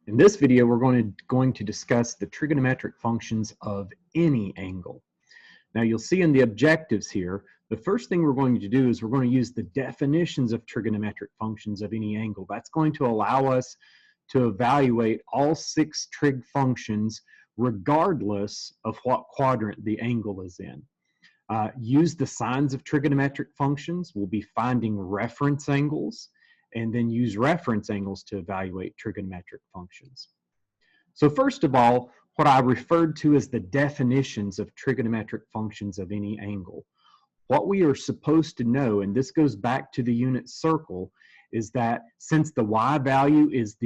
In this video, we're going to discuss the trigonometric functions of any angle. Now, you'll see in the objectives here, the first thing we're going to do is we're going to use the definitions of trigonometric functions of any angle. That's going to allow us to evaluate all 6 trig functions regardless of what quadrant the angle is in. Use the signs of trigonometric functions. We'll be finding reference angles, and then use reference angles to evaluate trigonometric functions. So first of all, what I referred to as the definitions of trigonometric functions of any angle. What we are supposed to know, and this goes back to the unit circle, is that since the y value is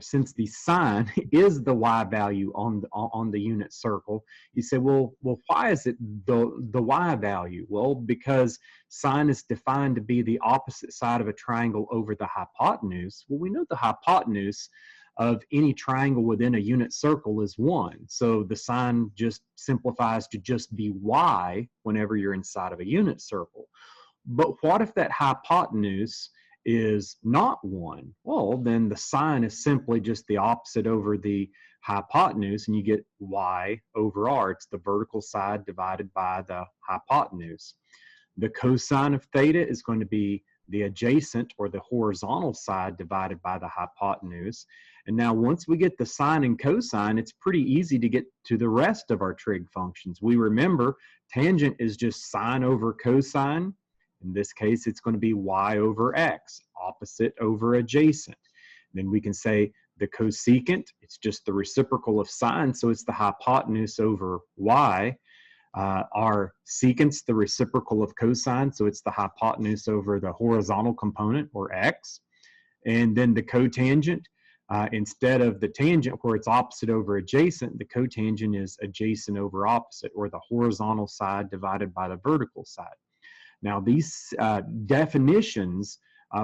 since the sine is the y value on the unit circle, you say, well, why is it the y value? Well, because sine is defined to be the opposite side of a triangle over the hypotenuse. Well, we know the hypotenuse of any triangle within a unit circle is 1. So the sine just simplifies to just be y whenever you're inside of a unit circle. But what if that hypotenuse is not 1? Well, then the sine is simply just the opposite over the hypotenuse, and you get y over r. It's the vertical side divided by the hypotenuse. The cosine of theta is going to be the adjacent or the horizontal side divided by the hypotenuse. And now once we get the sine and cosine, it's pretty easy to get to the rest of our trig functions. We remember tangent is just sine over cosine. In this case, it's going to be y over x, opposite over adjacent. Then we can say the cosecant, it's just the reciprocal of sine, so it's the hypotenuse over y. Our secant's the reciprocal of cosine, so it's the hypotenuse over the horizontal component, or x. And then the cotangent, instead of the tangent where it's opposite over adjacent, the cotangent is adjacent over opposite, or the horizontal side divided by the vertical side. Now, these definitions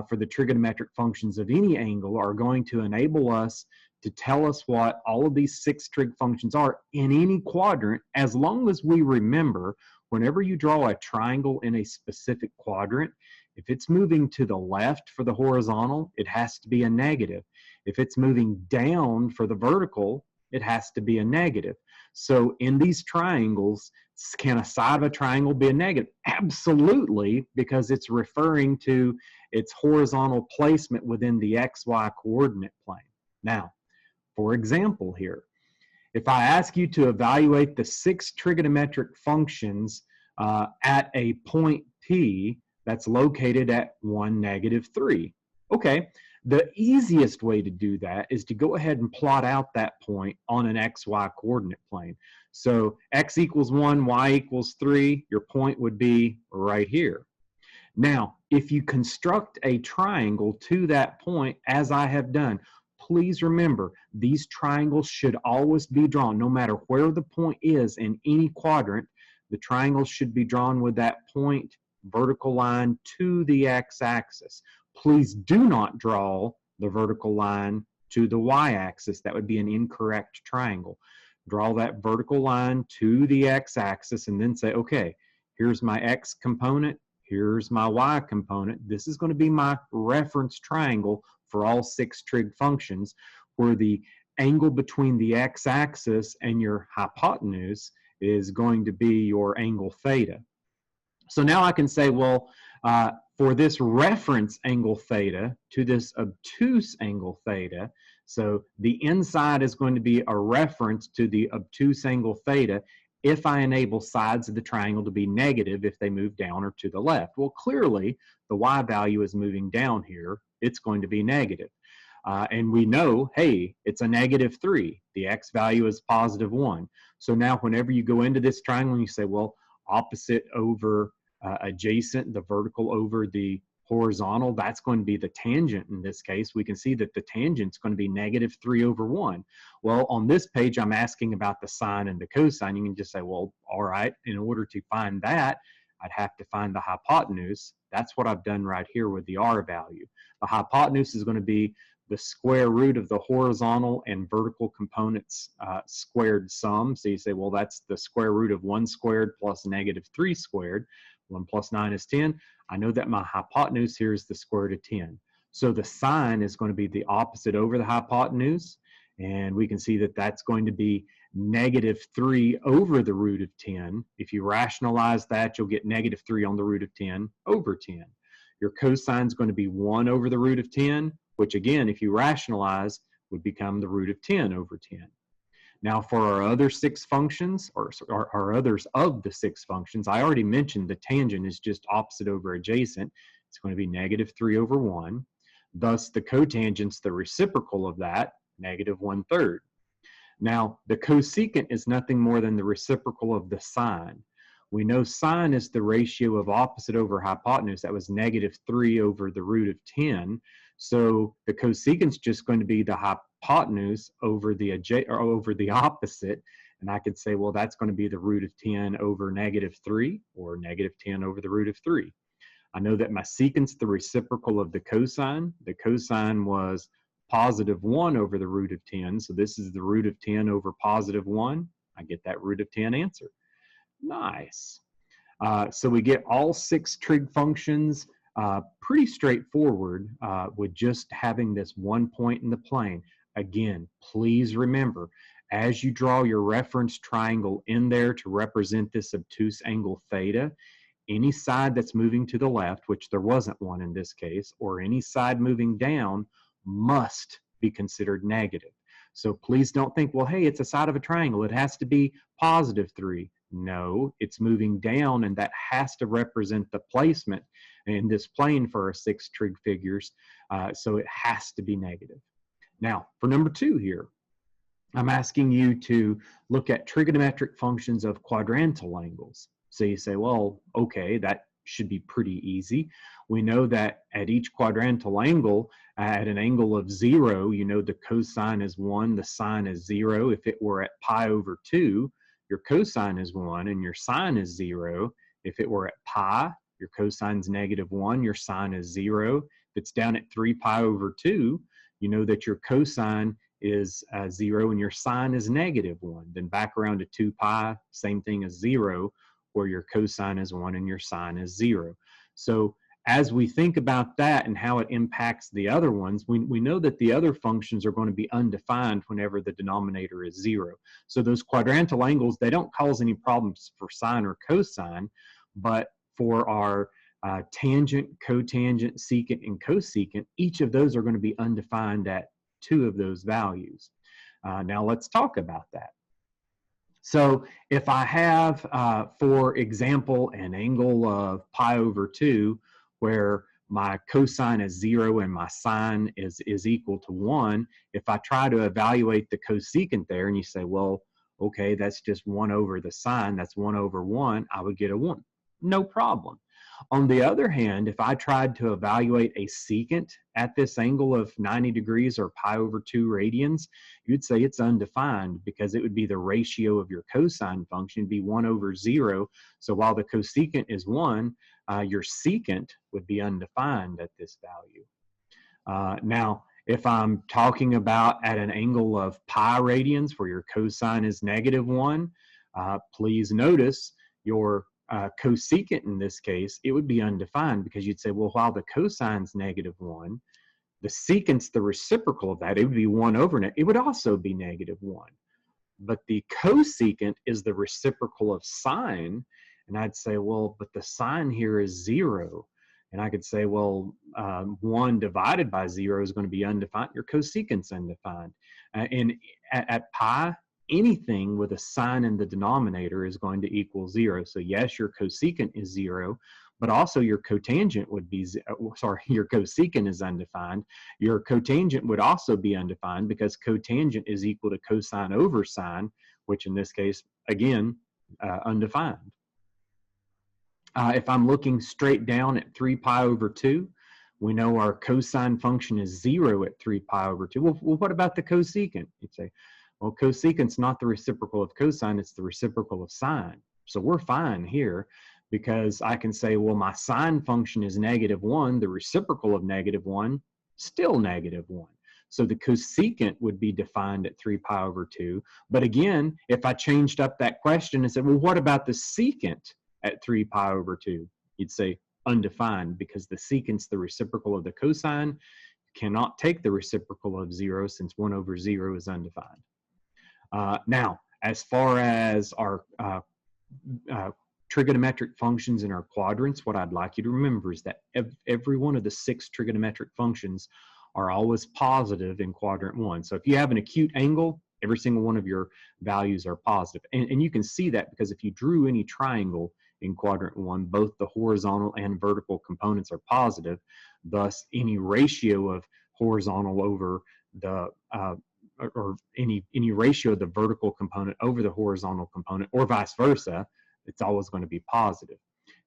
for the trigonometric functions of any angle are going to enable us to tell us what all of these 6 trig functions are in any quadrant, as long as we remember whenever you draw a triangle in a specific quadrant, if it's moving to the left for the horizontal, it has to be a negative. If it's moving down for the vertical, it has to be a negative. So in these triangles, can a side of a triangle be a negative? Absolutely, because it's referring to its horizontal placement within the XY coordinate plane. Now, for example here, if I ask you to evaluate the 6 trigonometric functions at a point P that's located at 1, -3. Okay, the easiest way to do that is to go ahead and plot out that point on an XY coordinate plane. So x equals 1, y equals 3, your point would be right here. Now, if you construct a triangle to that point, as I have done, please remember, these triangles should always be drawn, no matter where the point is in any quadrant. The triangles should be drawn with that point vertical line to the x-axis. Please do not draw the vertical line to the y-axis. That would be an incorrect triangle. Draw that vertical line to the x-axis and then say, okay, here's my x component, here's my y component. This is going to be my reference triangle for all 6 trig functions, where the angle between the x-axis and your hypotenuse is going to be your angle theta. So now I can say, well, for this reference angle theta to this obtuse angle theta, so the inside is going to be a reference to the obtuse angle theta if I enable sides of the triangle to be negative if they move down or to the left. Well, clearly, the y value is moving down here. It's going to be negative. And we know, hey, it's a -3. The x value is +1. So now whenever you go into this triangle and you say, well, opposite over adjacent, the vertical over the horizontal, that's going to be the tangent in this case. We can see that the tangent's going to be -3/1. Well, on this page, I'm asking about the sine and the cosine. You can just say, well, all right, in order to find that, I'd have to find the hypotenuse. That's what I've done right here with the r value. The hypotenuse is going to be the square root of the horizontal and vertical components squared sum. So you say, well, that's the square root of 1 squared plus -3 squared. 1 plus 9 is 10. I know that my hypotenuse here is the square root of 10. So the sine is going to be the opposite over the hypotenuse. And we can see that that's going to be -3 over the root of 10. If you rationalize that, you'll get -3 on the root of 10 over 10. Your cosine is going to be 1 over the root of 10, which again, if you rationalize, would become the root of 10 over 10. Now for our other 6 functions, or our others of the 6 functions, I already mentioned the tangent is just opposite over adjacent. It's going to be -3 over 1. Thus, the cotangent's the reciprocal of that, -1/3. Now, the cosecant is nothing more than the reciprocal of the sine. We know sine is the ratio of opposite over hypotenuse. That was -3 over the root of 10. So the cosecant's just going to be the hypotenuse over the opposite. And I could say, well, that's going to be the root of 10 over -3, or -10 over the root of 3. I know that my secant's the reciprocal of the cosine. The cosine was +1 over the root of 10. So this is the root of 10 over +1. I get that root of 10 answer. Nice. So we get all 6 trig functions pretty straightforward with just having this one point in the plane. Again, please remember, as you draw your reference triangle in there to represent this obtuse angle theta, any side that's moving to the left, which there wasn't one in this case, or any side moving down must be considered negative. So please don't think, well, hey, it's a side of a triangle, it has to be +3. No, it's moving down, and that has to represent the placement in this plane for our 6 trig figures, so it has to be negative. Now, for number 2 here, I'm asking you to look at trigonometric functions of quadrantal angles. So you say, well, okay, that should be pretty easy. We know that at each quadrantal angle, at an angle of 0, you know the cosine is 1, the sine is 0. If it were at pi/2, your cosine is 1 and your sine is 0. If it were at pi, your cosine's -1, your sine is 0. If it's down at 3pi/2, you know that your cosine is 0 and your sine is -1. Then back around to 2pi, same thing as 0, where your cosine is 1 and your sine is 0. So as we think about that and how it impacts the other ones, we know that the other functions are going to be undefined whenever the denominator is 0. So those quadrantal angles, they don't cause any problems for sine or cosine, but for our tangent, cotangent, secant, and cosecant, each of those are going to be undefined at 2 of those values. Now let's talk about that. So if I have, for example, an angle of pi/2 where my cosine is 0 and my sine is equal to 1, if I try to evaluate the cosecant there and you say, well, okay, that's just 1 over the sine, that's 1 over 1, I would get a 1. No problem. On the other hand, if I tried to evaluate a secant at this angle of 90 degrees or pi/2 radians, you'd say it's undefined because it would be the ratio of your cosine function, it'd be 1 over 0. So while the cosecant is 1, your secant would be undefined at this value. Now, if I'm talking about at an angle of pi radians where your cosine is -1, please notice your cosecant in this case, it would be undefined because you'd say, well, while the cosine's -1, the secant's the reciprocal of that. It would be 1 over it. It would also be -1. But the cosecant is the reciprocal of sine. And I'd say, well, but the sine here is 0. And I could say, well, 1 divided by 0 is going to be undefined. Your cosecant's undefined. And at pi, anything with a sine in the denominator is going to equal 0. So yes, your cosecant is 0, but also your cotangent would be, your cosecant is undefined. Your cotangent would also be undefined because cotangent is equal to cosine over sine, which in this case, again, undefined. If I'm looking straight down at 3pi/2, we know our cosine function is 0 at 3pi/2. Well, what about the cosecant? You'd say, well, cosecant's not the reciprocal of cosine, it's the reciprocal of sine. So we're fine here because I can say, well, my sine function is -1, the reciprocal of -1, still -1. So the cosecant would be defined at 3pi/2. But again, if I changed up that question and said, well, what about the secant at 3pi/2? You'd say undefined because the secant's the reciprocal of the cosine. cannot take the reciprocal of 0 since 1 over 0 is undefined. Now, as far as our trigonometric functions in our quadrants, what I'd like you to remember is that every one of the 6 trigonometric functions are always positive in quadrant 1. So if you have an acute angle, every single one of your values are positive. And you can see that because if you drew any triangle in quadrant 1, both the horizontal and vertical components are positive. Thus, any ratio of horizontal over the or any ratio of the vertical component over the horizontal component, or vice versa, it's always going to be positive.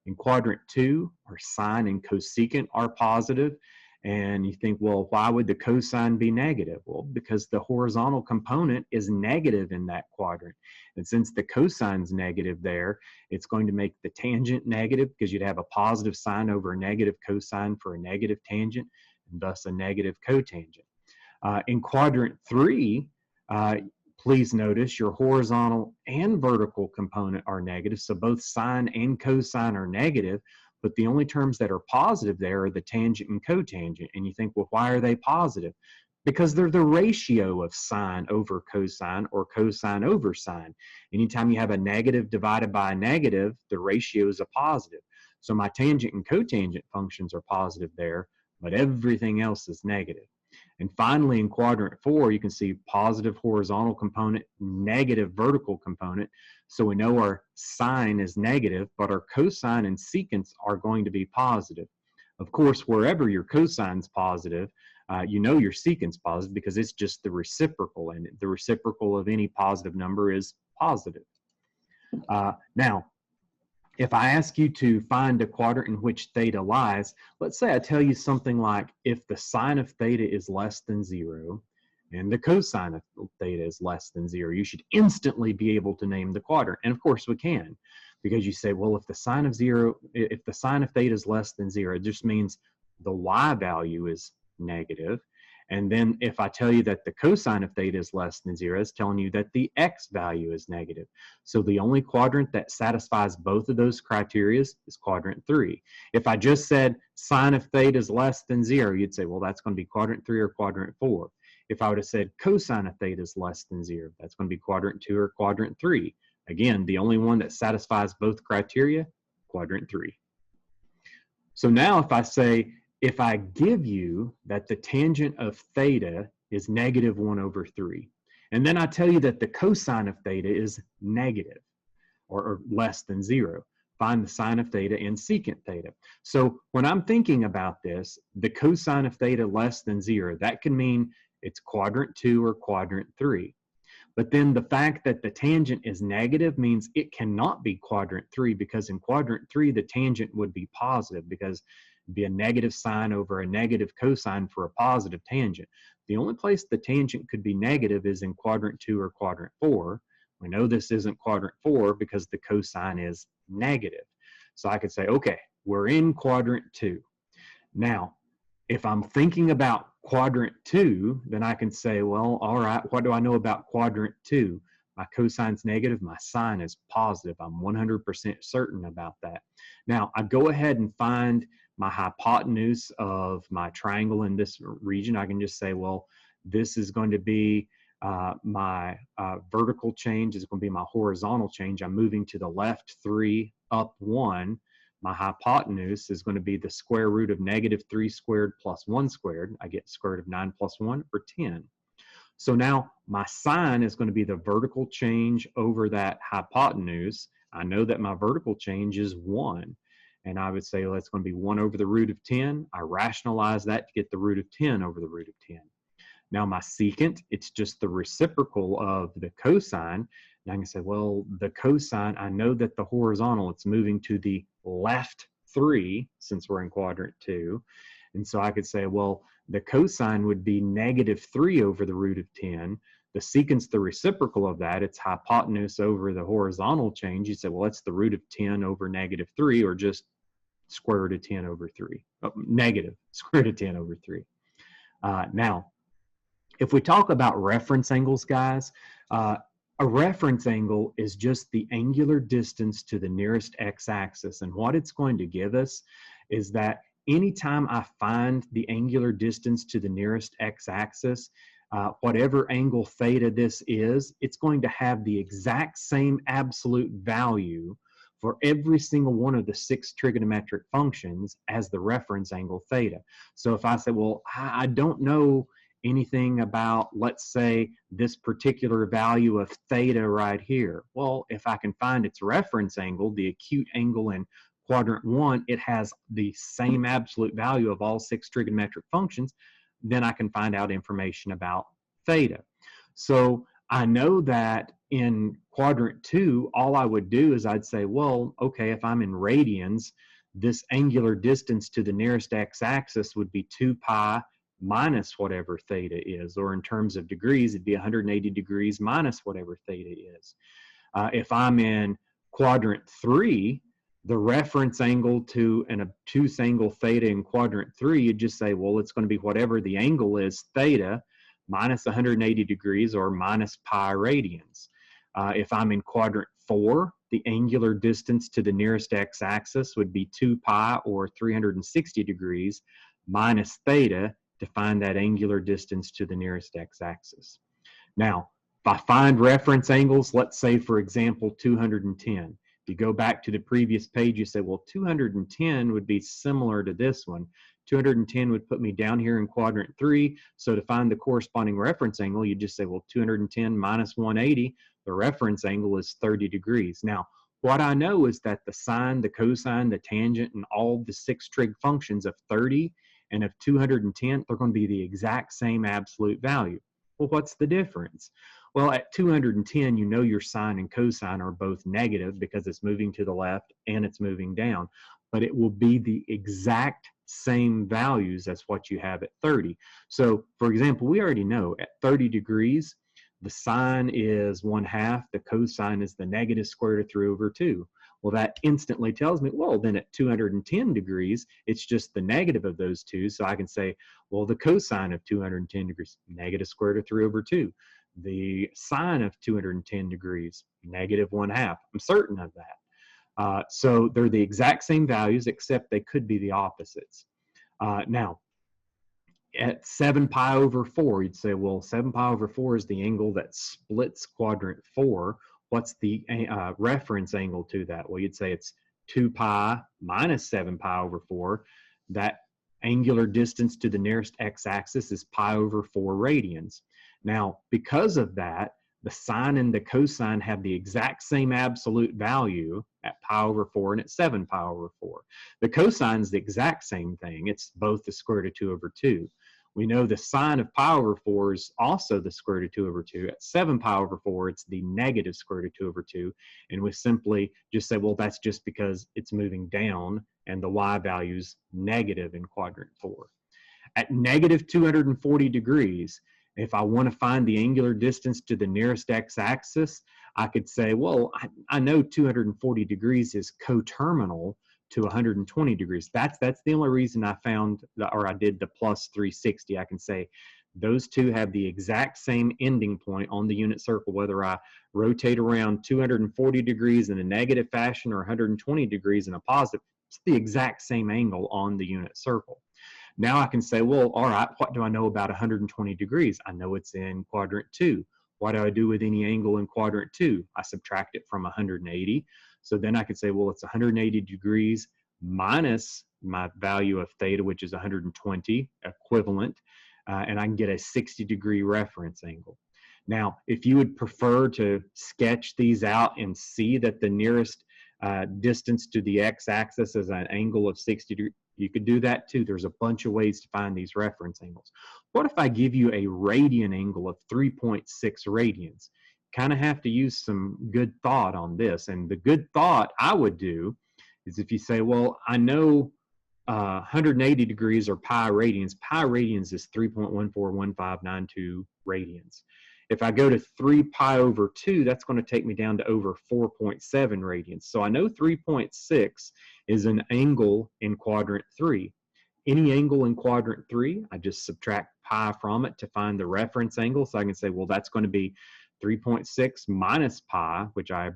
In quadrant 2, our sine and cosecant are positive. And you think, well, why would the cosine be negative? Well, because the horizontal component is negative in that quadrant. And since the cosine's negative there, it's going to make the tangent negative because you'd have a positive sine over a negative cosine for a negative tangent, and thus a negative cotangent. In quadrant 3, please notice your horizontal and vertical component are negative. So both sine and cosine are negative. But the only terms that are positive there are the tangent and cotangent. And you think, well, why are they positive? Because they're the ratio of sine over cosine or cosine over sine. Anytime you have a negative divided by a negative, the ratio is a positive. So my tangent and cotangent functions are positive there, but everything else is negative. And finally, in quadrant 4, you can see positive horizontal component, negative vertical component. So we know our sine is negative, but our cosine and secants are going to be positive. Of course, wherever your cosine's positive, you know your secant's positive because it's just the reciprocal, and the reciprocal of any positive number is positive. Now, if I ask you to find a quadrant in which theta lies, let's say I tell you something like, if the sine of theta is less than 0 and the cosine of theta is less than 0, you should instantly be able to name the quadrant. And of course we can, because you say, well, if the sine of theta is less than 0, it just means the y value is negative. And then if I tell you that the cosine of theta is less than 0, it's telling you that the x value is negative. So the only quadrant that satisfies both of those criteria is quadrant 3. If I just said sine of theta is less than 0, you'd say, well, that's going to be quadrant 3 or quadrant 4. If I would have said cosine of theta is less than 0, that's going to be quadrant 2 or quadrant 3. Again, the only one that satisfies both criteria, quadrant 3. So now if I say, if I give you that the tangent of theta is negative 1 over 3, and then I tell you that the cosine of theta is negative or less than 0, find the sine of theta and secant theta. So when I'm thinking about this, the cosine of theta less than 0, that can mean it's quadrant 2 or quadrant 3. But then the fact that the tangent is negative means it cannot be quadrant 3, because in quadrant 3, the tangent would be positive, because it'd be a negative sine over a negative cosine for a positive tangent. The only place the tangent could be negative is in quadrant 2 or quadrant 4. We know this isn't quadrant 4 because the cosine is negative. So I could say, okay, we're in quadrant 2. Now, if I'm thinking about quadrant 2, then I can say, well, all right, what do I know about quadrant 2? My cosine's negative, my sine is positive. I'm 100% certain about that. Now, I go ahead and find my hypotenuse of my triangle in this region. I can just say, well, this is going to be my vertical change, is going to be my horizontal change. I'm moving to the left 3, up 1. My hypotenuse is going to be the square root of negative 3 squared plus 1 squared. I get square root of 9 plus 1, or 10. So now my sine is going to be the vertical change over that hypotenuse. I know that my vertical change is 1. And I would say, well, it's going to be 1 over the root of 10. I rationalize that to get the root of 10 over the root of 10. Now my secant, it's just the reciprocal of the cosine. And I can say, well, the cosine, I know that the horizontal, it's moving to the left 3 since we're in quadrant 2. And so I could say, well, the cosine would be negative 3 over the root of 10. The secant's the reciprocal of that. It's hypotenuse over the horizontal change. You say, well, that's the root of 10 over negative 3, or just square root of 10 over 3. Oh, negative square root of 10 over 3. Now, if we talk about reference angles, guys, a reference angle is just the angular distance to the nearest x-axis. And what it's going to give us is that anytime I find the angular distance to the nearest x-axis, whatever angle theta this is, it's going to have the exact same absolute value for every single one of the 6 trigonometric functions as the reference angle theta. So if I say, well, I don't know anything about, let's say, this particular value of theta right here. Well, if I can find its reference angle, the acute angle in quadrant 1, it has the same absolute value of all 6 trigonometric functions, then I can find out information about theta. So I know that in quadrant 2, all I would do is I'd say, well, okay, if I'm in radians, this angular distance to the nearest x-axis would be 2 pi minus whatever theta is, or in terms of degrees, it'd be 180 degrees minus whatever theta is. If I'm in quadrant 3, the reference angle to an obtuse angle theta in quadrant 3, you'd just say, well, it's going to be whatever the angle is, theta, minus 180 degrees or minus pi radians. If I'm in quadrant 4, the angular distance to the nearest x-axis would be 2 pi or 360 degrees minus theta to find that angular distance to the nearest x-axis. Now, if I find reference angles, let's say, for example, 210. If you go back to the previous page, you say, well, 210 would be similar to this one. 210 would put me down here in quadrant 3. So to find the corresponding reference angle, you just say, well, 210 minus 180, the reference angle is 30 degrees. Now, what I know is that the sine, the cosine, the tangent, and all the 6 trig functions of 30 and of 210, they're going to be the exact same absolute value. Well, what's the difference? Well, at 210, you know your sine and cosine are both negative because it's moving to the left and it's moving down, but it will be the exact same values as what you have at 30. So, for example, we already know at 30 degrees, the sine is 1/2, the cosine is the negative square root of 3 over 2. Well, that instantly tells me, well, then at 210 degrees, it's just the negative of those two. So I can say, well, the cosine of 210 degrees, negative square root of 3 over 2. The sine of 210 degrees, negative 1/2. I'm certain of that. So they're the exact same values, except they could be the opposites. Now, at 7 pi over 4, you'd say, well, 7 pi over 4 is the angle that splits quadrant 4. What's the reference angle to that? Well, you'd say it's 2 pi minus 7 pi over 4. That angular distance to the nearest x-axis is pi over 4 radians. Now, because of that, the sine and the cosine have the exact same absolute value at pi over 4 and at 7 pi over 4. The cosine is the exact same thing. It's both the square root of 2 over 2. We know the sine of pi over 4 is also the square root of 2 over 2. At 7 pi over 4, it's the negative square root of 2 over 2. And we simply just say, well, that's just because it's moving down and the y value's negative in quadrant 4. At negative 240 degrees, if I want to find the angular distance to the nearest x-axis, I could say, well, I know 240 degrees is coterminal to 120 degrees. That's the only reason I found, or I did the plus 360. I can say those two have the exact same ending point on the unit circle, whether I rotate around 240 degrees in a negative fashion or 120 degrees in a positive. It's the exact same angle on the unit circle. Now I can say, well, all right, what do I know about 120 degrees? I know it's in quadrant 2. What do I do with any angle in quadrant 2? I subtract it from 180. So then I could say, well, it's 180 degrees minus my value of theta, which is 120, equivalent, and I can get a 60-degree reference angle. Now, if you would prefer to sketch these out and see that the nearest distance to the x-axis is an angle of 60 degrees, you could do that too. There's a bunch of ways to find these reference angles. What if I give you a radian angle of 3.6 radians? Kind of have to use some good thought on this. And the good thought I would do is if you say, well, I know 180 degrees or pi radians. Pi radians is 3.141592 radians. If I go to 3 pi over 2, that's going to take me down to over 4.7 radians. So I know 3.6 is an angle in quadrant 3. Any angle in quadrant 3, I just subtract pi from it to find the reference angle. So I can say, well, that's going to be 3.6 minus pi, which I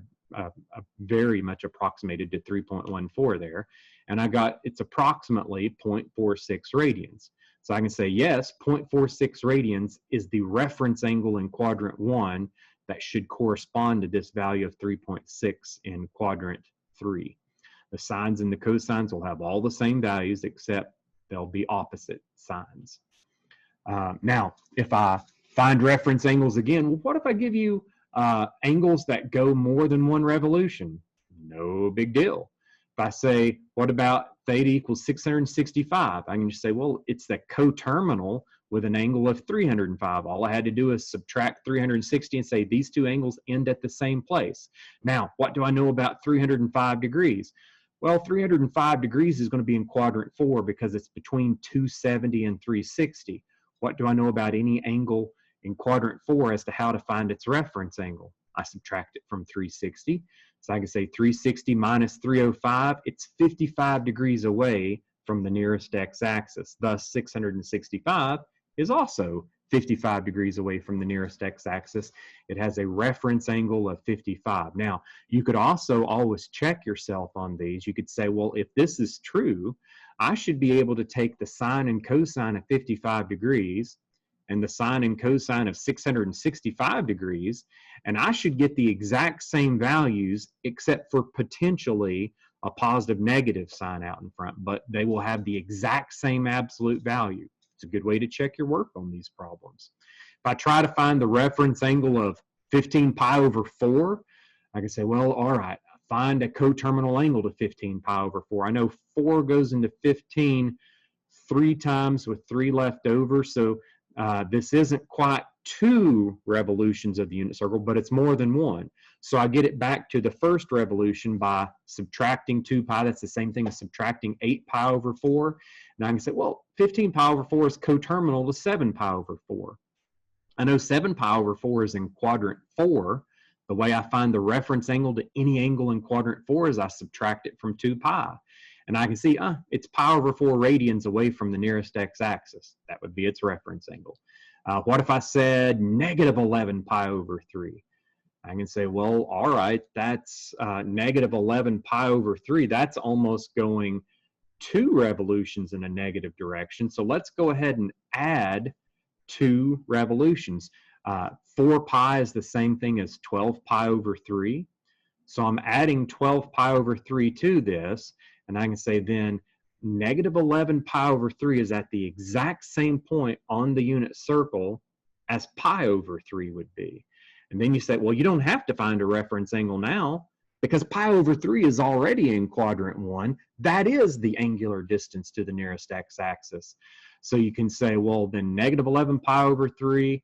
very much approximated to 3.14 there. And I got it's approximately 0.46 radians. So I can say, yes, 0.46 radians is the reference angle in quadrant 1 that should correspond to this value of 3.6 in quadrant 3. The sines and the cosines will have all the same values, except they'll be opposite signs. Now, if I find reference angles again, well, what if I give you angles that go more than one revolution? No big deal. If I say, what about theta equals 665? I can just say, well, it's the coterminal with an angle of 305. All I had to do is subtract 360 and say these two angles end at the same place. Now, what do I know about 305 degrees? Well, 305 degrees is going to be in quadrant 4 because it's between 270 and 360. What do I know about any angle in quadrant 4 as to how to find its reference angle? I subtract it from 360. So I can say 360 minus 305, it's 55 degrees away from the nearest x-axis. Thus, 665 is also 55 degrees away from the nearest x-axis. It has a reference angle of 55. Now, you could also always check yourself on these. You could say, well, if this is true, I should be able to take the sine and cosine of 55 degrees and the sine and cosine of 665 degrees, and I should get the exact same values except for potentially a positive negative sign out in front, but they will have the exact same absolute value. It's a good way to check your work on these problems. If I try to find the reference angle of 15 pi over 4, I can say, well, all right, find a coterminal angle to 15 pi over 4. I know 4 goes into 15 3 times with 3 left over, so this isn't quite 2 revolutions of the unit circle, but it's more than 1. So I get it back to the first revolution by subtracting 2 pi. That's the same thing as subtracting 8 pi over 4. And I can say, well, 15 pi over 4 is coterminal to 7 pi over 4. I know 7 pi over 4 is in quadrant 4. The way I find the reference angle to any angle in quadrant 4 is I subtract it from 2 pi. And I can see, it's pi over 4 radians away from the nearest x-axis. That would be its reference angle. What if I said negative 11 pi over 3? I can say, well, all right, that's negative 11 pi over 3. That's almost going 2 revolutions in a negative direction. So let's go ahead and add 2 revolutions. 4 pi is the same thing as 12 pi over 3. So I'm adding 12 pi over 3 to this. And I can say then negative 11 pi over 3 is at the exact same point on the unit circle as pi over 3 would be. And then you say, well, you don't have to find a reference angle now because pi over 3 is already in quadrant 1. That is the angular distance to the nearest x-axis. So you can say, well, then negative 11 pi over 3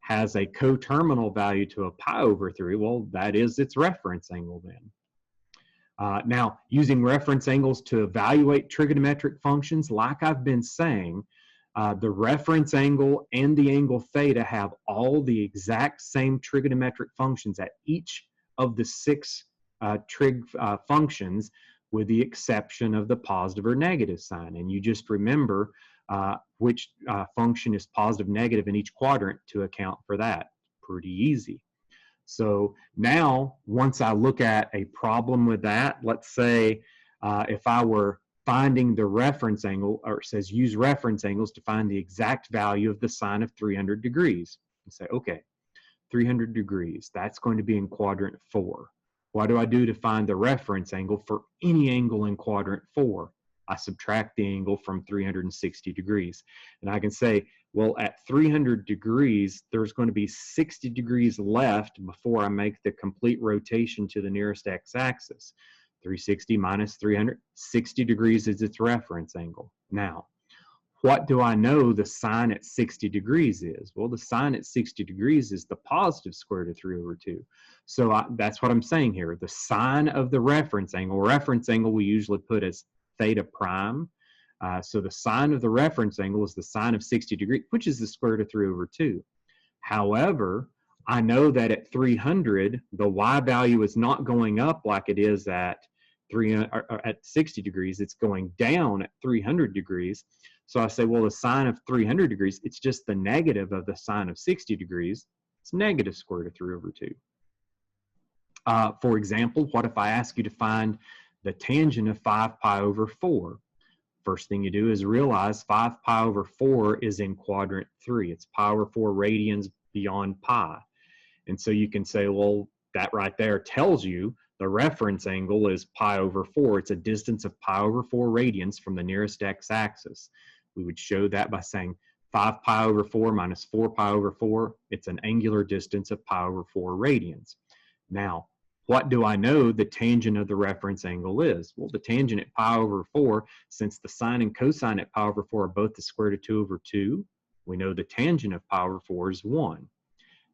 has a coterminal value to a pi over 3. Well, that is its reference angle then. Now, using reference angles to evaluate trigonometric functions, like I've been saying, the reference angle and the angle theta have all the exact same trigonometric functions at each of the 6 trig functions, with the exception of the positive or negative sign. And you just remember which function is positive, negative in each quadrant to account for that. Pretty easy. So now, once I look at a problem with that, let's say if I were finding the reference angle, or it says use reference angles to find the exact value of the sine of 300 degrees. You say, okay, 300 degrees, that's going to be in quadrant 4. What do I do to find the reference angle for any angle in quadrant 4? I subtract the angle from 360 degrees. And I can say, well, at 300 degrees, there's going to be 60 degrees left before I make the complete rotation to the nearest x-axis. 360 minus 300, 60 degrees is its reference angle. Now, what do I know the sine at 60 degrees is? Well, the sine at 60 degrees is the positive square root of 3 over 2. So that's what I'm saying here. The sine of the reference angle we usually put as theta prime. So the sine of the reference angle is the sine of 60 degrees, which is the square root of 3 over 2. However, I know that at 300, the y value is not going up like it is at 60 degrees. It's going down at 300 degrees. So I say, well, the sine of 300 degrees, it's just the negative of the sine of 60 degrees. It's negative square root of 3 over 2. For example, what if I ask you to find the tangent of 5 pi over 4? First thing you do is realize 5 pi over 4 is in quadrant 3. It's pi over 4 radians beyond pi. And so you can say, well, that right there tells you the reference angle is pi over 4. It's a distance of pi over 4 radians from the nearest x-axis. We would show that by saying 5 pi over 4 minus 4 pi over 4. It's an angular distance of pi over 4 radians. Now, what do I know the tangent of the reference angle is? Well, the tangent at pi over 4, since the sine and cosine at pi over 4 are both the square root of 2 over 2, we know the tangent of pi over 4 is 1.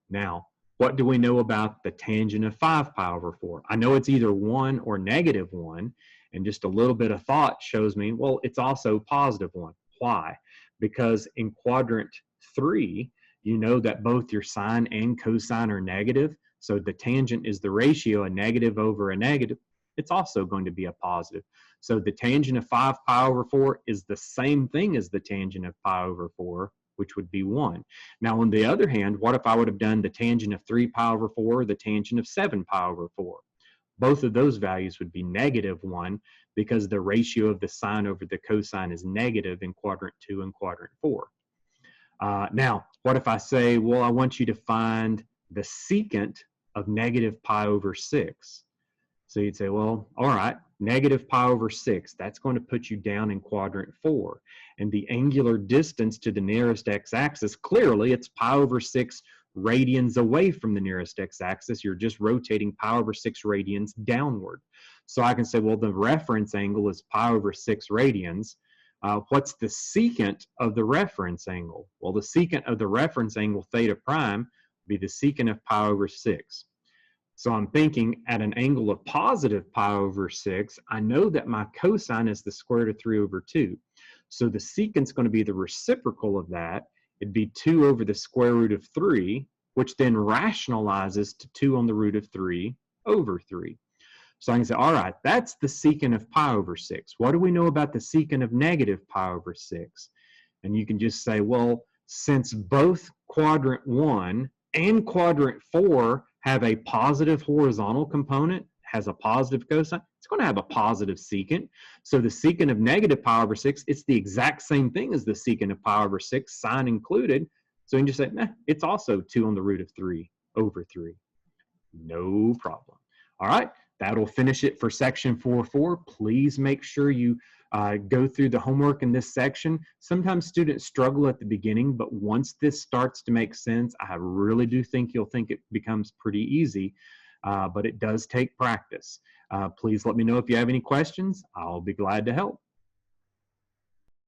Now, what do we know about the tangent of 5 pi over 4? I know it's either 1 or negative 1, and just a little bit of thought shows me, well, it's also positive 1. Why? Because in quadrant 3, you know that both your sine and cosine are negative, so the tangent is the ratio, a negative over a negative. It's also going to be a positive. So the tangent of 5 pi over 4 is the same thing as the tangent of pi over 4, which would be 1. Now, on the other hand, what if I would have done the tangent of 3 pi over 4 or the tangent of 7 pi over 4? Both of those values would be negative 1 because the ratio of the sine over the cosine is negative in quadrant 2 and quadrant 4. Now, what if I say, well, I want you to find the secant of negative pi over 6? So you'd say, well, all right, negative pi over 6, that's going to put you down in quadrant 4. And the angular distance to the nearest x-axis, clearly it's pi over 6 radians away from the nearest x-axis. You're just rotating pi over 6 radians downward. So I can say, well, the reference angle is pi over 6 radians. What's the secant of the reference angle? Well, the secant of the reference angle, theta prime, would be the secant of pi over 6. So I'm thinking at an angle of positive pi over 6, I know that my cosine is the square root of 3 over 2. So the secant's going to be the reciprocal of that. It'd be 2 over the square root of 3, which then rationalizes to 2 on the root of 3 over 3. So I can say, all right, that's the secant of pi over 6. What do we know about the secant of negative pi over 6? And you can just say, well, since both quadrant 1 and quadrant 4 have a positive horizontal component, has a positive cosine, it's going to have a positive secant. So the secant of negative pi over 6, it's the exact same thing as the secant of pi over 6, sine included. So you can just say, nah, it's also 2 on the root of 3 over 3. No problem. All right, that'll finish it for section 4.4. Please make sure you go through the homework in this section. Sometimes students struggle at the beginning, but once this starts to make sense, I really do think you'll think it becomes pretty easy, but it does take practice. Please let me know if you have any questions. I'll be glad to help.